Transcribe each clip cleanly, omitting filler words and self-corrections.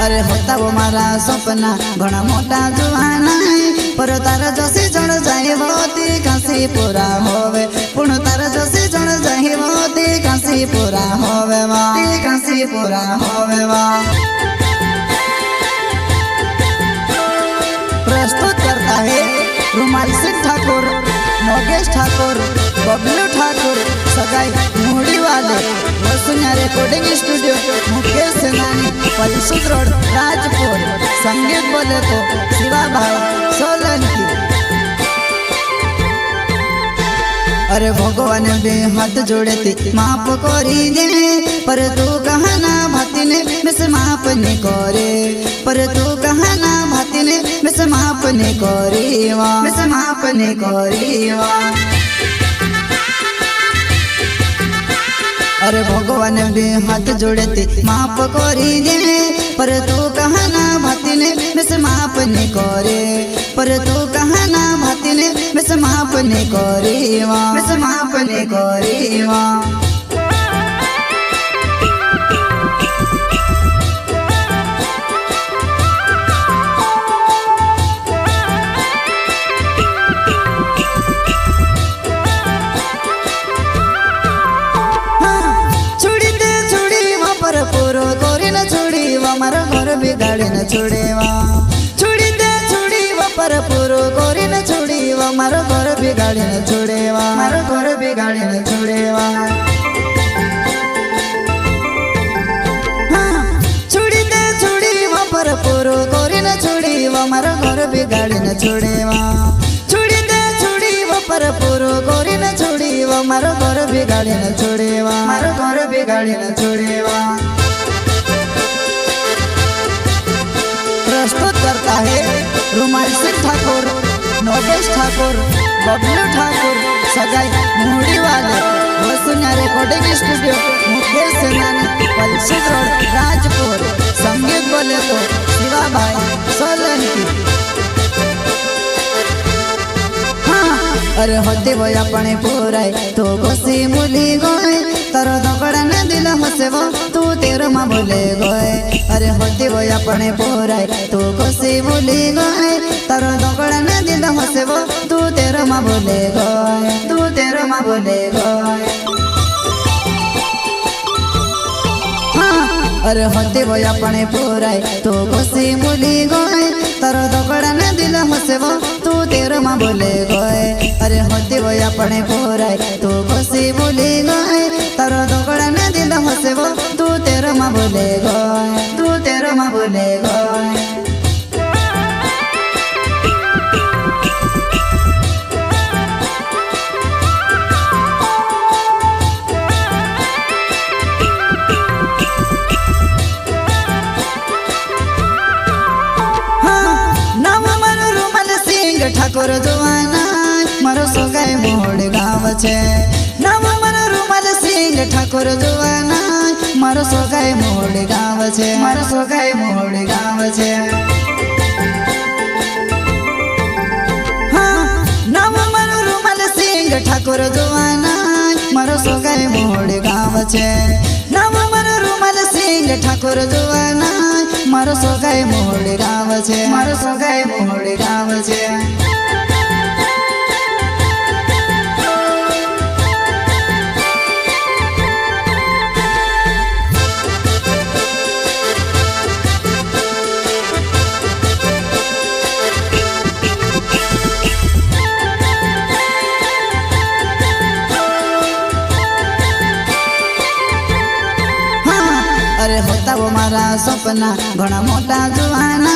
अरे होता वो मारा सपना घना मोटा जुवाना पर तारा जसी जण जाए होती कासी पूरा होवे पुण तारा जसी जण जाए होती कासी पूरा होवे वा कासी पूरा होवे वा। प्रस्तुत करता है रुमाल सिंह ठाकुर, नोगेश ठाकुर, बबलू ठाकुर, सगाई मुड़ी वाले वसुन्या रिकॉर्डिंग स्टूडियो मुकेश सेनानी पलसुद रोड राजपुर। संगीत बोले तो शिवा भाई सोलंकी। अरे भगवान भी हाथ जोड़े थे माफ करी दे पर तू कहना भाती ने मिस माफ नहीं करे पर तू कहना भाती ने मिस माफ नहीं करे वा मिस माफ नहीं करे वा। अरे भगवान भी हाथ जोड़े थे माफ करी दे पर तू कहना भाती ने मिस माफ नहीं करे पर तू कहना भाती ने मिस माफ नहीं करे वा मिस माफ नहीं करे वा। पूरो कोरी न छोड़ी वा मारो घर बिगाड़ी न छोड़े वा छोड़ी दे छोड़ी वा पर पूरो कोरी न छोड़ी वा मारो घर बिगाड़ी न छोड़े वा मारो घर बिगाड़ी न छोड़े वा। छोड़ी दे छोड़ी वा पर पूरो कोरी न छोड़ी वा मारो घर बिगाड़ी न छोड़े वा छोड़ी दे छोड़ी वा पर पूरो कोरी न छोड़ी वा मारो घर बिगाड़ी न छोड़े वा मारो घर बिगाड़ी न छोड़े वा। प्रस्तुत करता है रुमाल सिंह ठाकुर, नोगेश ठाकुर, बबलू ठाकुर, सगाई मुड़ी वाले वसुन्या रिकॉर्डिंग स्टूडियो मुकेश सेनानी पलसुद रोड राजपुर। संगीत बोले तो शिवा भाई सोलंकी। अरे होते वो अपने पूराई तो गोसी मुली गोए तारो धोकड़ा ने दिल हसे वो तू तेरे माँ बोले गोए। अरे होते वो अपने पूराई तो गोसी मुली गोए तारो धोकड़ा ने दिल हसे वो तू तेरे माँ बोले गोए तू तेरे माँ बोले गोए। अरे होते वो अपने पूराई तो गोसी मुली गोए तारो धोकड़ा ने दिल हसे वो तू तेरे माँ बोले गोए। अरे होते वो अपने पूराई तो गोसी मुली गोए तारो धोकड़ा ने दिल हसे वो तू तेरे माँ बोले गोए तू तेरे माँ बोले गोए। ठाकुर जुवाना मारो सोगाई मोड़ गाँव छे नाम मारो रुमाल सिंह ठाकुर जुवाना मारो सोगाई मोड़ गाँव छे मारो सोगाई मोड़ गाँव छे। हाँ नाम मारो रुमाल सिंह ठाकुर जुवाना मारो सोगाई मोड़ गाँव छे नाम मारो रुमाल सिंह ठाकुर जुवाना मारो सोगाई मोड़ गाँव छे मारो सोगाई मोड़ गाँव छे। अरे होता वो मारा सपना घना मोटा जुवाना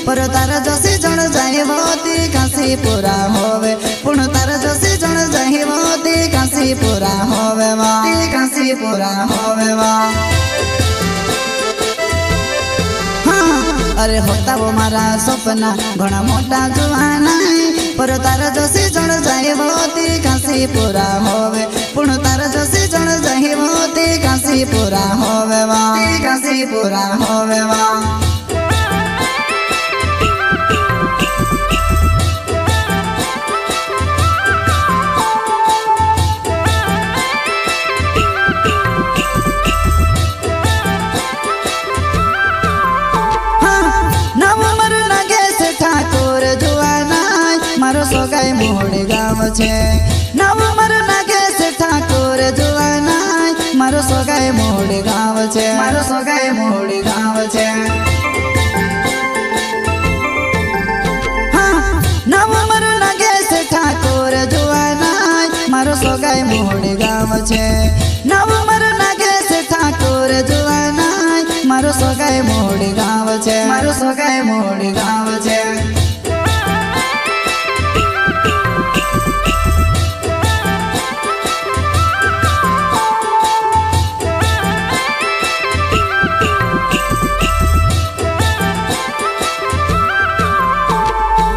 पर तारा जसी जण जाए होती कासी पूरा होवे पुण तारा जसी जण जाए होती कासी पूरा होवे वा कासी पूरा होवे वा। अरे होता वो मारा सपना घना मोटा जुवाना पर तारा जसी जण जाए होती कासी पूरा होवे पुण तारा जसी जण जाए होती कासी पूरा होवे वा कासी पूरा होवे वा। સોગાઈ મોડ ગાવ છે નામ મારું નાગેશ ઠાકોર જોવાના મારો સોગાઈ મોડ ગાવ છે મારો સોગાઈ મોડ ગાવ છે નામ મારું નાગેશ ઠાકોર જોવાના મારો સોગાઈ મોડ ગાવ છે નામ મારું નાગેશ ઠાકોર જોવાના મારો સોગાઈ મોડ ગાવ છે મારો સોગાઈ મોડ ગાવ છે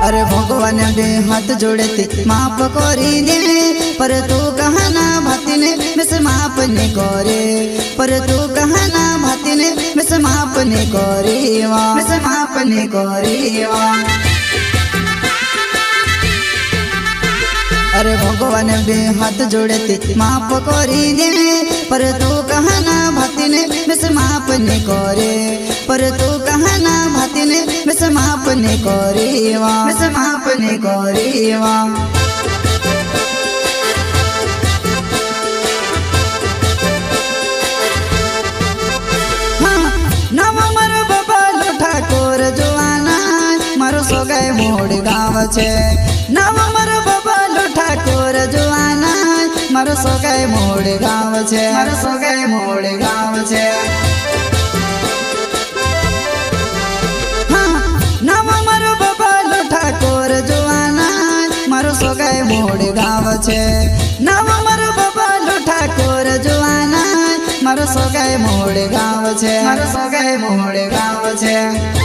अरे भगवान बे हाथ जोड़े थे माफ करी दे पर तू कहना भाती ने मिस माफ ने करे पर तू कहना भाती ने मिस माफ ने करे मिस माफ ने करे अरे भगवान बे हाथ जोड़े थे माफ करी दे पर तू कहना भाती ने मिस माफ ने करे पर तू कहना भाती ने मिस माफ ने करे मिस माफ ने करे नाम मारो बबलू ठाकोर जोवाना मारो सोगाई मोड गाव छे नाम मारो बबलू ठाकोर जोवाना मारो सोगाई मोड गाव छे मारो सोगाई मोड गाव छे नाम मारो बबलू ठाकोर जोवाना मारो सोगाई मोड गाव छे नाम मारो बबलू ठाकोर जोवाना मारो सोगाई मोड गाव छे मारो सोगाई मोड गाव छे।